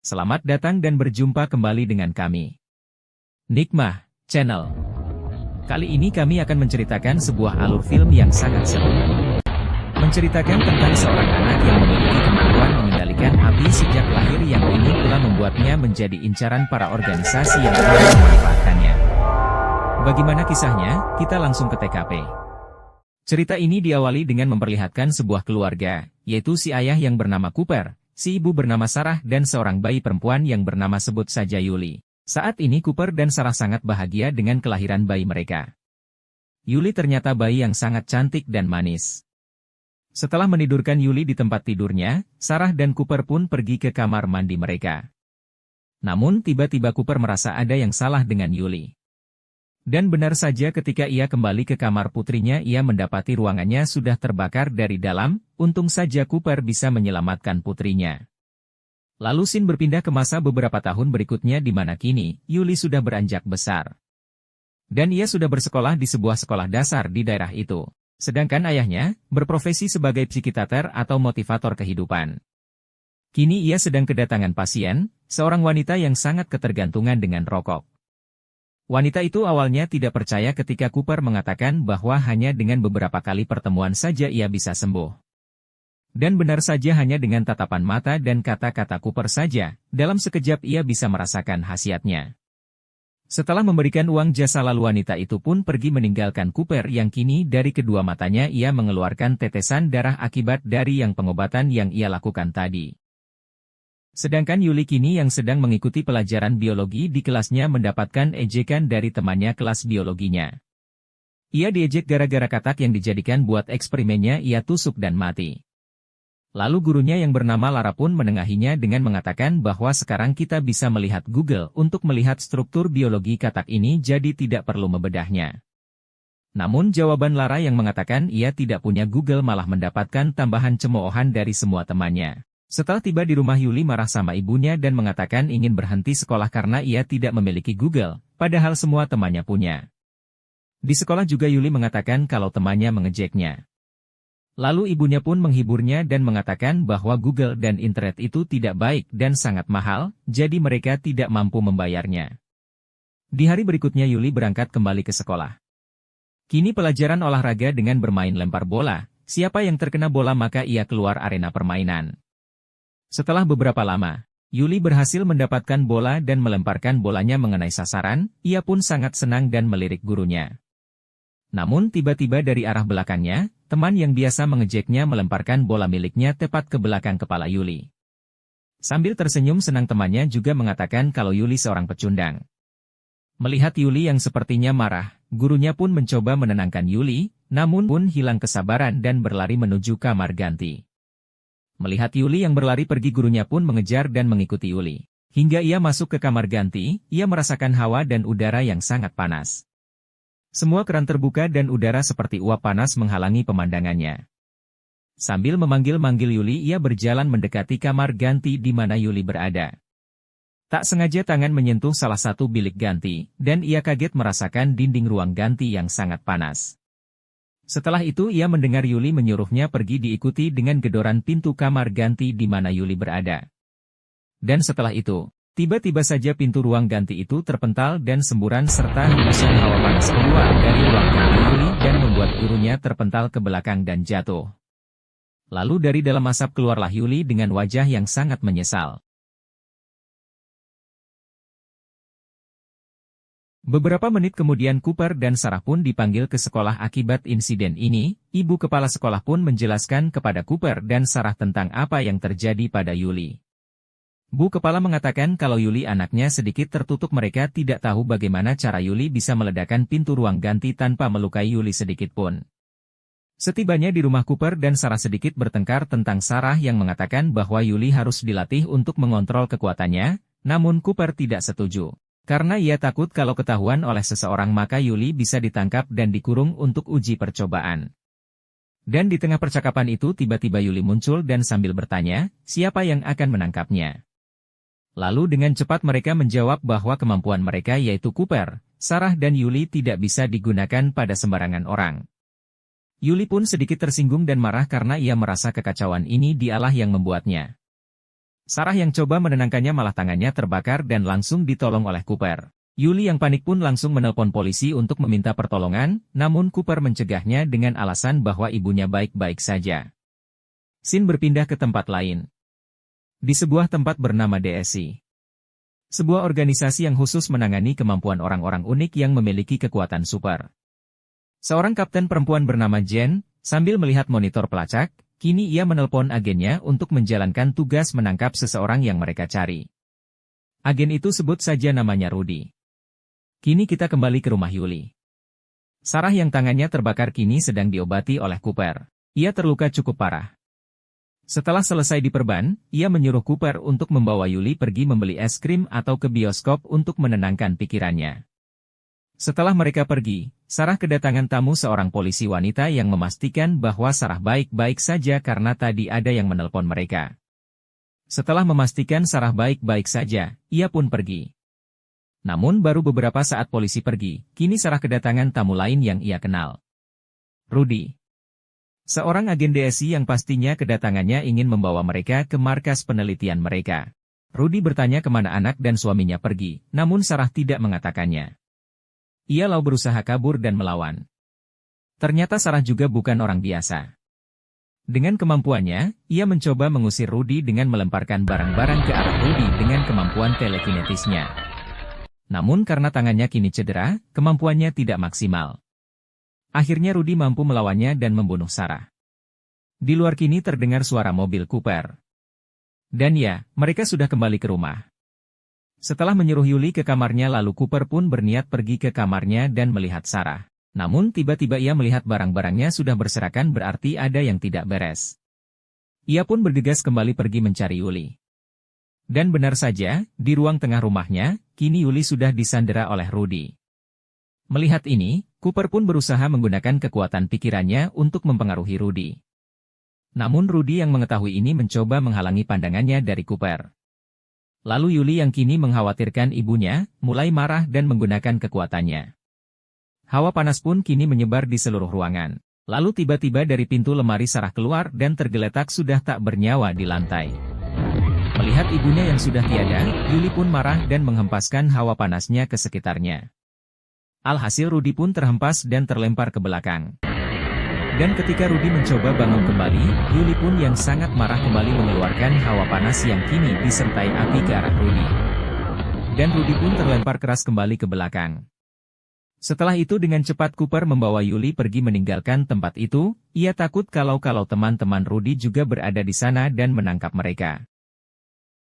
Selamat datang dan berjumpa kembali dengan kami, Nikmah Channel. Kali ini kami akan menceritakan sebuah alur film yang sangat seru. Menceritakan tentang seorang anak yang memiliki kemampuan mengendalikan api sejak lahir yang ini pula membuatnya menjadi incaran para organisasi yang ingin memanfaatkannya. Bagaimana kisahnya? Kita langsung ke TKP. Cerita ini diawali dengan memperlihatkan sebuah keluarga, yaitu si ayah yang bernama Cooper, si ibu bernama Sarah dan seorang bayi perempuan yang bernama sebut saja Yuli. Saat ini Cooper dan Sarah sangat bahagia dengan kelahiran bayi mereka. Yuli ternyata bayi yang sangat cantik dan manis. Setelah menidurkan Yuli di tempat tidurnya, Sarah dan Cooper pun pergi ke kamar mandi mereka. Namun tiba-tiba Cooper merasa ada yang salah dengan Yuli. Dan benar saja ketika ia kembali ke kamar putrinya ia mendapati ruangannya sudah terbakar dari dalam, untung saja Cooper bisa menyelamatkan putrinya. Lalu scene berpindah ke masa beberapa tahun berikutnya di mana kini, Yuli sudah beranjak besar. Dan ia sudah bersekolah di sebuah sekolah dasar di daerah itu. Sedangkan ayahnya, berprofesi sebagai psikiater atau motivator kehidupan. Kini ia sedang kedatangan pasien, seorang wanita yang sangat ketergantungan dengan rokok. Wanita itu awalnya tidak percaya ketika Cooper mengatakan bahwa hanya dengan beberapa kali pertemuan saja ia bisa sembuh. Dan benar saja hanya dengan tatapan mata dan kata-kata Cooper saja, dalam sekejap ia bisa merasakan khasiatnya. Setelah memberikan uang jasa lalu wanita itu pun pergi meninggalkan Cooper yang kini dari kedua matanya ia mengeluarkan tetesan darah akibat dari yang pengobatan yang ia lakukan tadi. Sedangkan Yuli kini yang sedang mengikuti pelajaran biologi di kelasnya mendapatkan ejekan dari temannya kelas biologinya. Ia diejek gara-gara katak yang dijadikan buat eksperimennya ia tusuk dan mati. Lalu gurunya yang bernama Lara pun menengahinya dengan mengatakan bahwa sekarang kita bisa melihat Google untuk melihat struktur biologi katak ini jadi tidak perlu membedahnya. Namun jawaban Lara yang mengatakan ia tidak punya Google malah mendapatkan tambahan cemoohan dari semua temannya. Setelah tiba di rumah Yuli marah sama ibunya dan mengatakan ingin berhenti sekolah karena ia tidak memiliki Google, padahal semua temannya punya. Di sekolah juga Yuli mengatakan kalau temannya mengejeknya. Lalu ibunya pun menghiburnya dan mengatakan bahwa Google dan internet itu tidak baik dan sangat mahal, jadi mereka tidak mampu membayarnya. Di hari berikutnya Yuli berangkat kembali ke sekolah. Kini pelajaran olahraga dengan bermain lempar bola, siapa yang terkena bola maka ia keluar arena permainan. Setelah beberapa lama, Yuli berhasil mendapatkan bola dan melemparkan bolanya mengenai sasaran, ia pun sangat senang dan melirik gurunya. Namun tiba-tiba dari arah belakangnya, teman yang biasa mengejeknya melemparkan bola miliknya tepat ke belakang kepala Yuli. Sambil tersenyum senang temannya juga mengatakan kalau Yuli seorang pecundang. Melihat Yuli yang sepertinya marah, gurunya pun mencoba menenangkan Yuli, namun pun hilang kesabaran dan berlari menuju kamar ganti. Melihat Yuli yang berlari pergi gurunya pun mengejar dan mengikuti Yuli. Hingga ia masuk ke kamar ganti, ia merasakan hawa dan udara yang sangat panas. Semua keran terbuka dan udara seperti uap panas menghalangi pemandangannya. Sambil memanggil-manggil Yuli ia berjalan mendekati kamar ganti di mana Yuli berada. Tak sengaja tangan menyentuh salah satu bilik ganti, dan ia kaget merasakan dinding ruang ganti yang sangat panas. Setelah itu ia mendengar Yuli menyuruhnya pergi diikuti dengan gedoran pintu kamar ganti di mana Yuli berada. Dan setelah itu, tiba-tiba saja pintu ruang ganti itu terpental dan semburan serta hembusan hawa panas keluar dari ruang ganti Yuli dan membuat gurunya terpental ke belakang dan jatuh. Lalu dari dalam asap keluarlah Yuli dengan wajah yang sangat menyesal. Beberapa menit kemudian Cooper dan Sarah pun dipanggil ke sekolah akibat insiden ini, ibu kepala sekolah pun menjelaskan kepada Cooper dan Sarah tentang apa yang terjadi pada Yuli. Bu kepala mengatakan kalau Yuli anaknya sedikit tertutup mereka tidak tahu bagaimana cara Yuli bisa meledakkan pintu ruang ganti tanpa melukai Yuli sedikit pun. Setibanya di rumah Cooper dan Sarah sedikit bertengkar tentang Sarah yang mengatakan bahwa Yuli harus dilatih untuk mengontrol kekuatannya, namun Cooper tidak setuju. Karena ia takut kalau ketahuan oleh seseorang maka Yuli bisa ditangkap dan dikurung untuk uji percobaan. Dan di tengah percakapan itu tiba-tiba Yuli muncul dan sambil bertanya, siapa yang akan menangkapnya? Lalu dengan cepat mereka menjawab bahwa kemampuan mereka yaitu Cooper, Sarah dan Yuli tidak bisa digunakan pada sembarangan orang. Yuli pun sedikit tersinggung dan marah karena ia merasa kekacauan ini dialah yang membuatnya. Sarah yang coba menenangkannya malah tangannya terbakar dan langsung ditolong oleh Cooper. Yuli yang panik pun langsung menelpon polisi untuk meminta pertolongan, namun Cooper mencegahnya dengan alasan bahwa ibunya baik-baik saja. Scene berpindah ke tempat lain. Di sebuah tempat bernama DSI. Sebuah organisasi yang khusus menangani kemampuan orang-orang unik yang memiliki kekuatan super. Seorang kapten perempuan bernama Jen, sambil melihat monitor pelacak, kini ia menelpon agennya untuk menjalankan tugas menangkap seseorang yang mereka cari. Agen itu sebut saja namanya Rudy. Kini kita kembali ke rumah Yuli. Sarah yang tangannya terbakar kini sedang diobati oleh Cooper. Ia terluka cukup parah. Setelah selesai diperban, ia menyuruh Cooper untuk membawa Yuli pergi membeli es krim atau ke bioskop untuk menenangkan pikirannya. Setelah mereka pergi, Sarah kedatangan tamu seorang polisi wanita yang memastikan bahwa Sarah baik-baik saja karena tadi ada yang menelpon mereka. Setelah memastikan Sarah baik-baik saja, ia pun pergi. Namun baru beberapa saat polisi pergi, kini Sarah kedatangan tamu lain yang ia kenal. Rudy. Seorang agen DSI yang pastinya kedatangannya ingin membawa mereka ke markas penelitian mereka. Rudy bertanya kemana anak dan suaminya pergi, namun Sarah tidak mengatakannya. Ia lalu berusaha kabur dan melawan. Ternyata Sarah juga bukan orang biasa. Dengan kemampuannya, ia mencoba mengusir Rudy dengan melemparkan barang-barang ke arah Rudy dengan kemampuan telekinetisnya. Namun karena tangannya kini cedera, kemampuannya tidak maksimal. Akhirnya Rudy mampu melawannya dan membunuh Sarah. Di luar kini terdengar suara mobil Cooper. Dan ya, mereka sudah kembali ke rumah. Setelah menyuruh Yuli ke kamarnya lalu Cooper pun berniat pergi ke kamarnya dan melihat Sarah. Namun tiba-tiba ia melihat barang-barangnya sudah berserakan berarti ada yang tidak beres. Ia pun bergegas kembali pergi mencari Yuli. Dan benar saja, di ruang tengah rumahnya, kini Yuli sudah disandera oleh Rudy. Melihat ini, Cooper pun berusaha menggunakan kekuatan pikirannya untuk mempengaruhi Rudy. Namun Rudy yang mengetahui ini mencoba menghalangi pandangannya dari Cooper. Lalu Yuli yang kini mengkhawatirkan ibunya, mulai marah dan menggunakan kekuatannya. Hawa panas pun kini menyebar di seluruh ruangan. Lalu tiba-tiba dari pintu lemari Sarah keluar dan tergeletak sudah tak bernyawa di lantai. Melihat ibunya yang sudah tiada, Yuli pun marah dan menghempaskan hawa panasnya ke sekitarnya. Alhasil Rudy pun terhempas dan terlempar ke belakang. Dan ketika Rudy mencoba bangun kembali, Yuli pun yang sangat marah kembali mengeluarkan hawa panas yang kini disertai api ke arah Rudy. Dan Rudy pun terlempar keras kembali ke belakang. Setelah itu dengan cepat Cooper membawa Yuli pergi meninggalkan tempat itu, ia takut kalau teman-teman Rudy juga berada di sana dan menangkap mereka.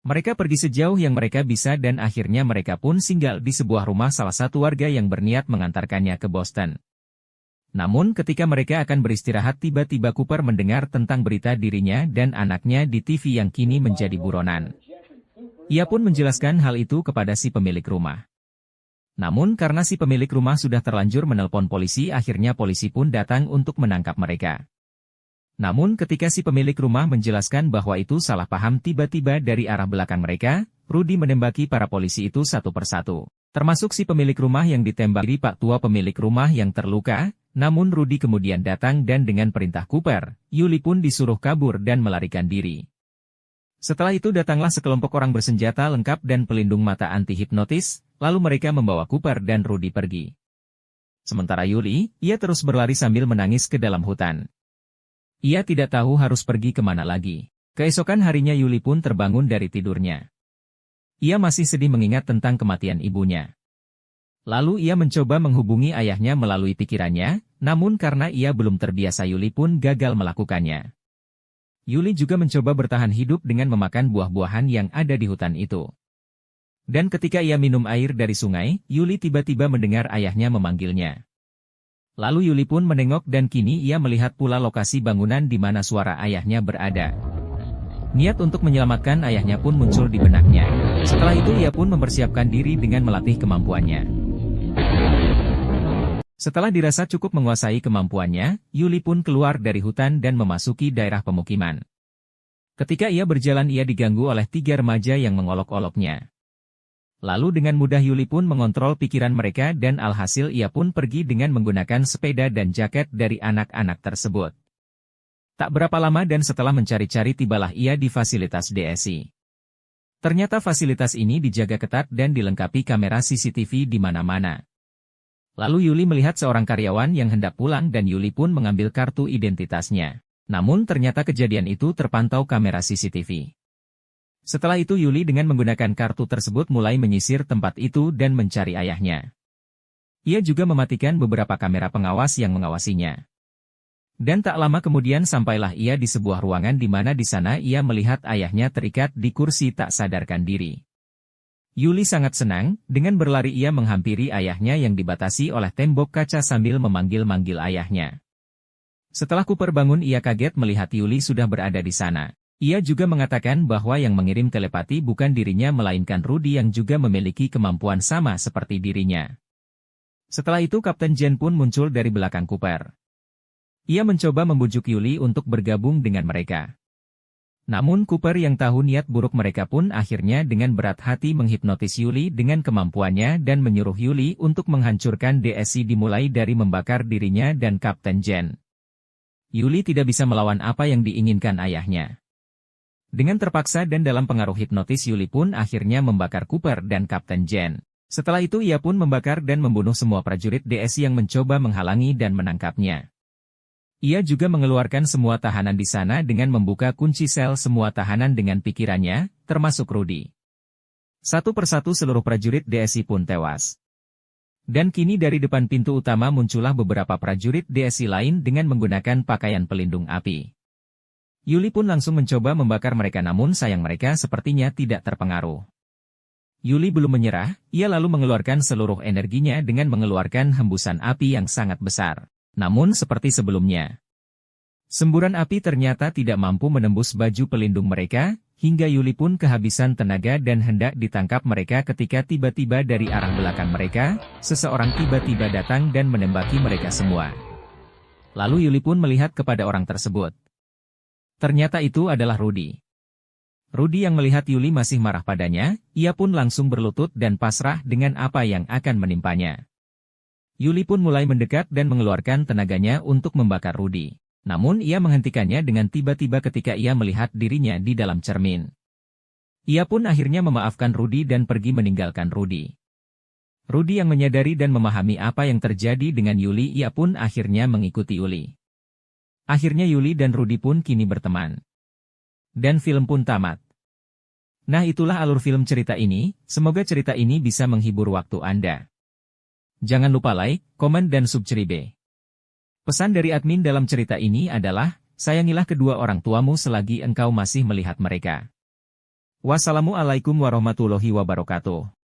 Mereka pergi sejauh yang mereka bisa dan akhirnya mereka pun singgah di sebuah rumah salah satu warga yang berniat mengantarkannya ke Boston. Namun ketika mereka akan beristirahat tiba-tiba Cooper mendengar tentang berita dirinya dan anaknya di TV yang kini menjadi buronan. Ia pun menjelaskan hal itu kepada si pemilik rumah. Namun karena si pemilik rumah sudah terlanjur menelpon polisi akhirnya polisi pun datang untuk menangkap mereka. Namun ketika si pemilik rumah menjelaskan bahwa itu salah paham tiba-tiba dari arah belakang mereka, Rudy menembaki para polisi itu satu persatu. Termasuk si pemilik rumah yang ditembaki Pak Tua pemilik rumah yang terluka. Namun Rudy kemudian datang dan dengan perintah Cooper, Yuli pun disuruh kabur dan melarikan diri. Setelah itu datanglah sekelompok orang bersenjata lengkap dan pelindung mata anti-hipnotis, lalu mereka membawa Cooper dan Rudy pergi. Sementara Yuli, ia terus berlari sambil menangis ke dalam hutan. Ia tidak tahu harus pergi kemana lagi. Keesokan harinya Yuli pun terbangun dari tidurnya. Ia masih sedih mengingat tentang kematian ibunya. Lalu ia mencoba menghubungi ayahnya melalui pikirannya, namun karena ia belum terbiasa Yuli pun gagal melakukannya. Yuli juga mencoba bertahan hidup dengan memakan buah-buahan yang ada di hutan itu. Dan ketika ia minum air dari sungai, Yuli tiba-tiba mendengar ayahnya memanggilnya. Lalu Yuli pun menengok dan kini ia melihat pula lokasi bangunan di mana suara ayahnya berada. Niat untuk menyelamatkan ayahnya pun muncul di benaknya. Setelah itu ia pun mempersiapkan diri dengan melatih kemampuannya. Setelah dirasa cukup menguasai kemampuannya, Yuli pun keluar dari hutan dan memasuki daerah pemukiman. Ketika ia berjalan ia diganggu oleh 3 remaja yang mengolok-oloknya. Lalu dengan mudah Yuli pun mengontrol pikiran mereka dan alhasil ia pun pergi dengan menggunakan sepeda dan jaket dari anak-anak tersebut. Tak berapa lama dan setelah mencari-cari tibalah ia di fasilitas DSI. Ternyata fasilitas ini dijaga ketat dan dilengkapi kamera CCTV di mana-mana. Lalu Yuli melihat seorang karyawan yang hendak pulang dan Yuli pun mengambil kartu identitasnya. Namun ternyata kejadian itu terpantau kamera CCTV. Setelah itu Yuli dengan menggunakan kartu tersebut mulai menyisir tempat itu dan mencari ayahnya. Ia juga mematikan beberapa kamera pengawas yang mengawasinya. Dan tak lama kemudian sampailah ia di sebuah ruangan di mana di sana ia melihat ayahnya terikat di kursi tak sadarkan diri. Yuli sangat senang, dengan berlari ia menghampiri ayahnya yang dibatasi oleh tembok kaca sambil memanggil-manggil ayahnya. Setelah Cooper bangun ia kaget melihat Yuli sudah berada di sana. Ia juga mengatakan bahwa yang mengirim telepati bukan dirinya melainkan Rudy yang juga memiliki kemampuan sama seperti dirinya. Setelah itu Kapten Jen pun muncul dari belakang Cooper. Ia mencoba membujuk Yuli untuk bergabung dengan mereka. Namun Cooper yang tahu niat buruk mereka pun akhirnya dengan berat hati menghipnotis Yuli dengan kemampuannya dan menyuruh Yuli untuk menghancurkan DSI dimulai dari membakar dirinya dan Kapten Jen. Yuli tidak bisa melawan apa yang diinginkan ayahnya. Dengan terpaksa dan dalam pengaruh hipnotis Yuli pun akhirnya membakar Cooper dan Kapten Jen. Setelah itu ia pun membakar dan membunuh semua prajurit DSI yang mencoba menghalangi dan menangkapnya. Ia juga mengeluarkan semua tahanan di sana dengan membuka kunci sel semua tahanan dengan pikirannya, termasuk Rudy. Satu persatu seluruh prajurit DSI pun tewas. Dan kini dari depan pintu utama muncullah beberapa prajurit DSI lain dengan menggunakan pakaian pelindung api. Yuli pun langsung mencoba membakar mereka namun sayang mereka sepertinya tidak terpengaruh. Yuli belum menyerah, ia lalu mengeluarkan seluruh energinya dengan mengeluarkan hembusan api yang sangat besar. Namun seperti sebelumnya, semburan api ternyata tidak mampu menembus baju pelindung mereka, hingga Yuli pun kehabisan tenaga dan hendak ditangkap mereka ketika tiba-tiba dari arah belakang mereka, seseorang tiba-tiba datang dan menembaki mereka semua. Lalu Yuli pun melihat kepada orang tersebut. Ternyata itu adalah Rudy. Rudy yang melihat Yuli masih marah padanya, ia pun langsung berlutut dan pasrah dengan apa yang akan menimpanya. Yuli pun mulai mendekat dan mengeluarkan tenaganya untuk membakar Rudy. Namun ia menghentikannya dengan tiba-tiba ketika ia melihat dirinya di dalam cermin. Ia pun akhirnya memaafkan Rudy dan pergi meninggalkan Rudy. Rudy yang menyadari dan memahami apa yang terjadi dengan Yuli, ia pun akhirnya mengikuti Yuli. Akhirnya Yuli dan Rudy pun kini berteman. Dan film pun tamat. Nah itulah alur film cerita ini, semoga cerita ini bisa menghibur waktu Anda. Jangan lupa like, komen dan subscribe. Pesan dari admin dalam cerita ini adalah, sayangilah kedua orang tuamu selagi engkau masih melihat mereka. Wassalamualaikum warahmatullahi wabarakatuh.